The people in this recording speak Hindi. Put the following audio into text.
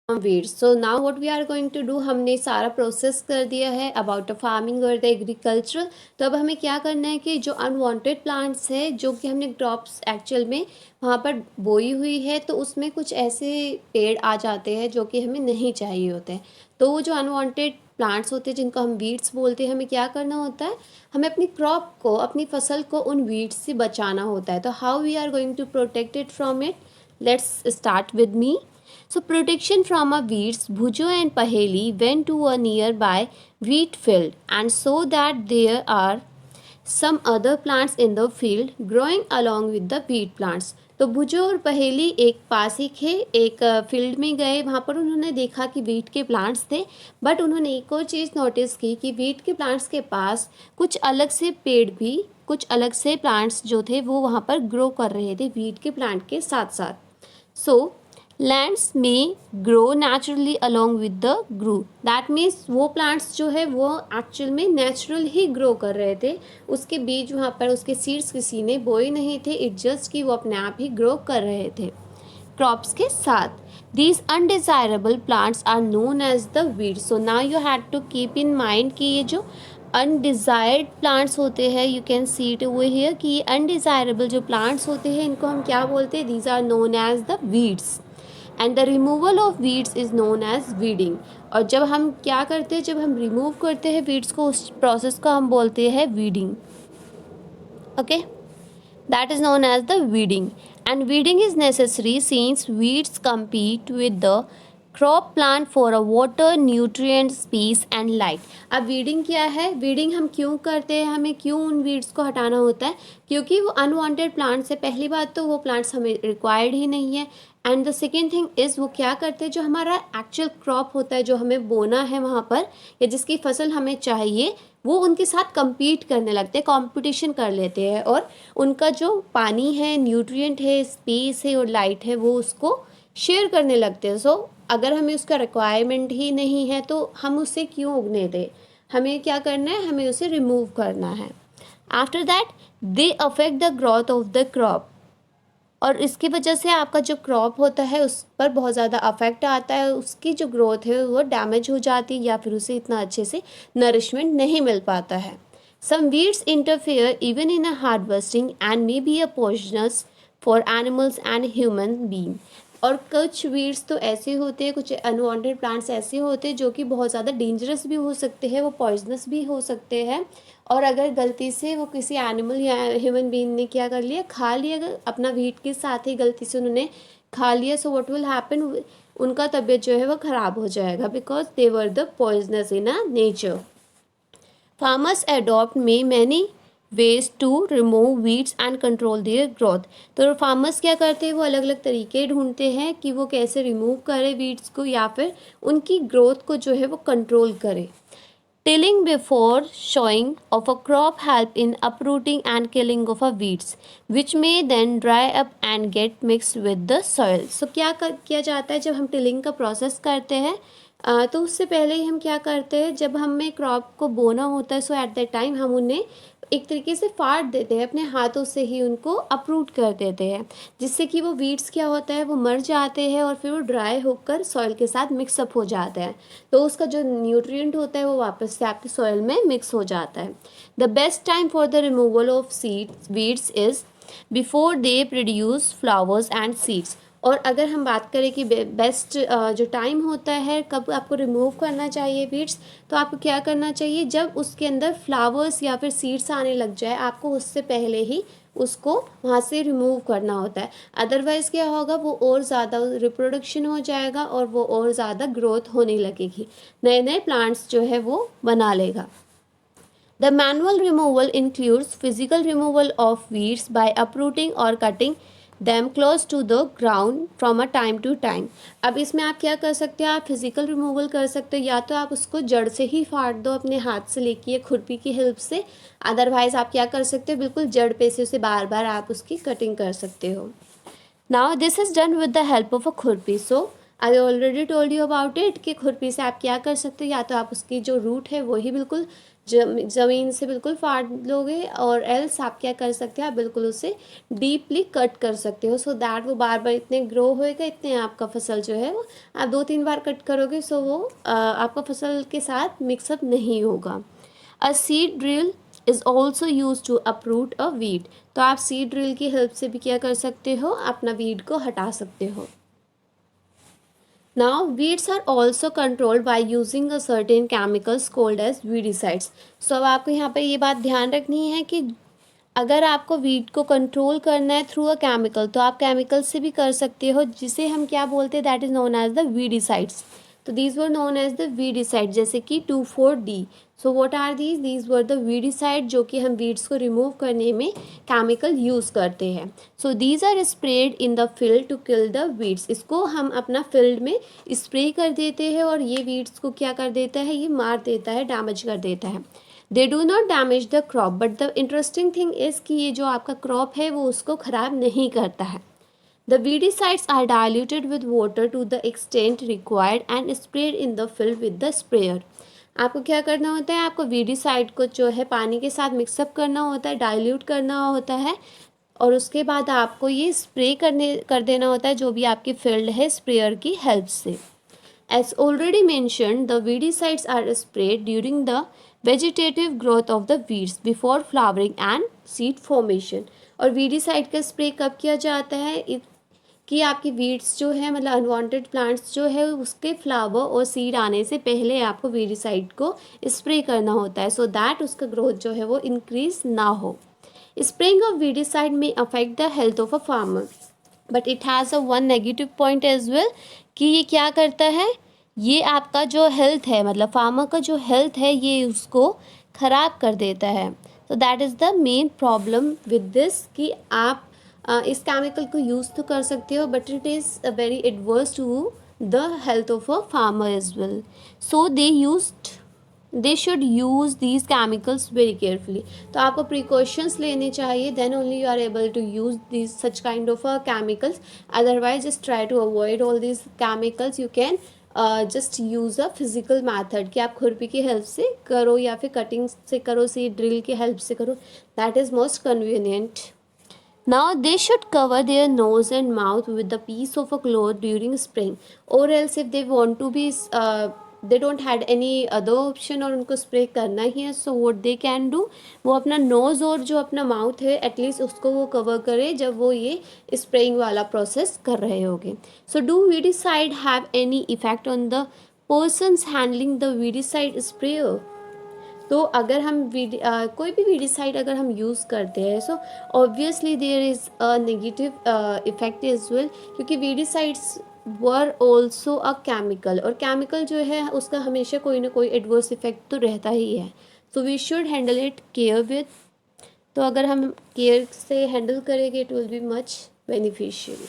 Weeds. So now what we are going to do, हमने सारा प्रोसेस कर दिया है अबाउट द फार्मिंग और द एग्रीकल्चर। तो अब हमें क्या करना है कि जो अनवांटेड प्लांट्स है जो कि हमने क्रॉप्स एक्चुअल में वहाँ पर बोई हुई है, तो उसमें कुछ ऐसे पेड़ आ जाते हैं जो कि हमें नहीं चाहिए होते हैं। तो वो जो अनवांटेड प्लांट्स होते हैं जिनको हम वीड्स बोलते हैं, हमें क्या करना होता है, हमें अपनी क्रॉप को, अपनी फसल को उन वीड्स से बचाना होता है। तो how we are going to protect it from it, let's start with me. So protection from a weeds, Bhujo and Paheli went to a nearby wheat field and saw that there are some other plants in the field growing along with the wheat plants. तो भुजो और पहेली एक पास ही थे, एक फील्ड में गए, वहाँ पर उन्होंने देखा कि वीट के प्लांट्स थे। बट उन्होंने एक और चीज़ नोटिस की कि वीट के प्लांट्स के पास कुछ अलग से पेड़ भी, कुछ अलग से प्लांट्स जो थे वो वहाँ पर ग्रो कर रहे थे वीट के प्लांट के साथ साथ। सो लैंड्स में grow naturally along with the grew, that means वो प्लांट्स जो है वो एक्चुअल में नेचुरल ही ग्रो कर रहे थे। उसके बीज वहाँ पर, उसके सीड्स किसी ने बोए नहीं थे, इट जस्ट कि वो अपने आप ही ग्रो कर रहे थे क्रॉप्स के साथ। These undesirable plants are known as the weeds. So now you had to keep in mind कि ये जो अनडिज़ायर्ड प्लांट्स होते हैं, you can see it over here, कि ये अनडिज़ायरेबल जो प्लांट्स होते हैं इनको हम क्या बोलते हैं, these are known as the weeds and the removal of weeds is known as weeding. और जब हम क्या करते हैं, जब हम रिमूव करते हैं वीड्स को, उस प्रोसेस को हम बोलते हैं weeding. Okay, that is known as the weeding, and weeding is necessary since weeds compete with the crop plant for a water, nutrient, space and light. अब वीडिंग क्या है, वीडिंग हम क्यों करते हैं, हमें क्यों उन वीड्स को हटाना होता है, क्योंकि वो अनवांटेड प्लांट्स है। पहली बात तो वो प्लांट्स हमें रिक्वायर्ड ही नहीं है, and the second thing is वो क्या करते हैं, जो हमारा एक्चुअल क्रॉप होता है जो हमें बोना है वहाँ पर, या जिसकी फसल हमें चाहिए, वो उनके साथ compete करने लगते हैं, कंपटीशन कर लेते हैं, और उनका जो पानी है, न्यूट्रिएंट है, स्पेस है और लाइट है, वो उसको शेयर करने लगते हैं। सो अगर हमें उसका रिक्वायरमेंट ही नहीं है तो हम उसे क्यों उगने दें, हमें क्या करना है, हमें उसे रिमूव करना है। After that they affect the growth of the crop, और इसकी वजह से आपका जो क्रॉप होता है उस पर बहुत ज़्यादा अफेक्ट आता है, उसकी जो ग्रोथ है वो डैमेज हो जाती है, या फिर उसे इतना अच्छे से नरिशमेंट नहीं मिल पाता है। Some weeds interfere even in a harvesting and may be a poisonous for animals and human being. और कुछ वीड्स तो ऐसे होते हैं, कुछ अनवांटेड प्लांट्स ऐसे होते हैं जो कि बहुत ज़्यादा डेंजरस भी हो सकते हैं, वो पॉइजनस भी हो सकते हैं। और अगर गलती से वो किसी एनिमल या ह्यूमन बीइंग ने क्या कर लिया, खा लिया, अगर अपना वीट के साथ ही गलती से उन्होंने खा लिया, सो व्हाट विल हैपन, उनका तबीयत जो है वो ख़राब हो जाएगा, because they were the poisonous in a nature. Farmers adopt में many ways to remove weeds and control their growth. तो फार्मर्स क्या करते हैं, वो अलग अलग तरीके ढूंढते हैं कि वो कैसे रिमूव करें वीड्स को, या फिर उनकी ग्रोथ को जो है वो कंट्रोल करें। Tilling before showing of a crop help in uprooting and killing of a weeds which may then dry up and get mixed with the soil. So किया जाता है, जब हम टिलिंग का प्रोसेस करते हैं तो उससे पहले ही हम क्या करते हैं, जब हमें क्रॉप को बोना होता है, सो एट दैट टाइम हम उन्हें एक तरीके से फाड़ देते हैं, अपने हाथों से ही उनको अपरूट कर देते हैं, जिससे कि वो वीड्स क्या होता है, वो मर जाते हैं और फिर वो ड्राई होकर सॉइल के साथ मिक्सअप हो जाते हैं। तो उसका जो न्यूट्रिएंट होता है वो वापस से आपके सॉइल में मिक्स हो जाता है। The best time for the removal of seeds weeds is before they produce flowers and seeds. और अगर हम बात करें कि बेस्ट जो टाइम होता है कब आपको रिमूव करना चाहिए वीड्स, तो आपको क्या करना चाहिए, जब उसके अंदर फ्लावर्स या फिर सीड्स आने लग जाए, आपको उससे पहले ही उसको वहाँ से रिमूव करना होता है। अदरवाइज़ क्या होगा, वो और ज़्यादा रिप्रोडक्शन हो जाएगा और वो और ज़्यादा ग्रोथ होने लगेगी, नए नए प्लांट्स जो है वो बना लेगा। The manual removal includes physical removal of weeds by uprooting or cutting them close to the ground from a time to time. अब इसमें आप क्या कर सकते हो, आप फिजिकल रिमूवल कर सकते हो, या तो आप उसको जड़ से ही फाड़ दो अपने हाथ से लेके या खुरपी की हेल्प से। अदरवाइज आप क्या कर सकते हो, बिल्कुल जड़ पे से उसे बार बार आप उसकी कटिंग कर सकते हो। Now this is done with the help of a खुरपी. So I already told you about it कि खुरपी से आप क्या कर सकते हो, या तो आप उसकी जो रूट है वही बिल्कुल ज़मीन से बिल्कुल फाड़ लोगे, और एल्स आप क्या कर सकते हो, आप बिल्कुल उसे डीपली कट कर सकते हो, सो दैट वो बार बार इतने ग्रो होएगा, इतने आपका फसल जो है वो आप 2-3 बार कट करोगे, सो वो आपका फसल के साथ मिक्सअप नहीं होगा। A seed drill is also use to uproot a weed. तो आप सीड ड्रिल की हेल्प से भी क्या कर सकते हो, अपना वीड को हटा सकते हो। Now, weeds are also controlled by using a certain chemicals called as weedicides. So अब आपको यहाँ पे ये बात ध्यान रखनी है कि अगर आपको वीड को कंट्रोल करना है थ्रू अ केमिकल, तो आप केमिकल से भी कर सकते हो, जिसे हम क्या बोलते हैं, that is known as the weedicides. तो these were known as the weedicide, जैसे कि 2,4-D। So what are these were the weedicide, जो कि हम वीड्स को रिमूव करने में केमिकल यूज़ करते हैं। So these are spread in the field to kill the weeds. इसको हम अपना फील्ड में स्प्रे कर देते हैं, और ये वीड्स को क्या कर देता है, ये मार देता है, डैमेज कर देता है। They do not damage the crop, but the interesting thing is कि ये जो आपका क्रॉप है वो उसको ख़राब नहीं करता है। The weedicides are diluted with water to the extent required and sprayed in the field with the sprayer। आपको क्या करना होता है, आपको वीडिसाइड को जो है पानी के साथ मिक्सअप करना होता है, डाइल्यूट करना होता है, और उसके बाद आपको ये स्प्रे कर देना होता है जो भी आपकी फील्ड है, स्प्रेयर की हेल्प से। As already mentioned, the weedicides are sprayed during the vegetative growth of the weeds before flowering and seed formation। और weedicide का स्प्रे कब किया जाता है, कि आपकी वीड्स जो है, मतलब अनवांटेड प्लांट्स जो है, उसके फ्लावर और सीड आने से पहले आपको वीडिसाइड को स्प्रे करना होता है, सो दैट उसका ग्रोथ जो है वो इंक्रीज ना हो। स्प्रेइंग ऑफ वीडिसाइड में affect the health of a farmer, but it has a one negative point as well, कि ये क्या करता है, ये आपका जो हेल्थ है, मतलब फार्मर का जो हेल्थ है, ये उसको ख़राब कर देता है। तो that is the main problem with this, कि आप इस केमिकल को यूज़ तो कर सकते हो, but it is very adverse to the health of a farmer as well. So they should use these chemicals very carefully. तो आपको प्रिकॉशंस लेने चाहिए, then only you are able to use this such kind of chemicals. Otherwise just try to avoid all these chemicals. You can just use a physical method, कि आप खुरपी की हेल्प से करो या फिर कटिंग से करो, सी ड्रिल की हेल्प से करो, that is most convenient. Now they should cover their nose and mouth with a piece of a cloth during spraying, or else if they want to be they don't had any other option और उनको स्प्रे करना ही है, so what they can do, वो अपना नोज़ और जो अपना माउथ है एटलीस्ट उसको वो कवर करे जब वो ये स्प्रेइंग वाला प्रोसेस कर रहे होंगे। So do weedicide have any effect on the persons handling the weedicide sprayer. तो अगर हम कोई भी वीडिसाइड अगर हम यूज़ करते हैं, so obviously there is a negative effect is well, क्योंकि weedicides were also a chemical, और केमिकल जो है उसका हमेशा कोई ना कोई एडवर्स इफेक्ट तो रहता ही है। So we should handle it care with. तो अगर हम केयर से हैंडल करेंगे, it will be much beneficial.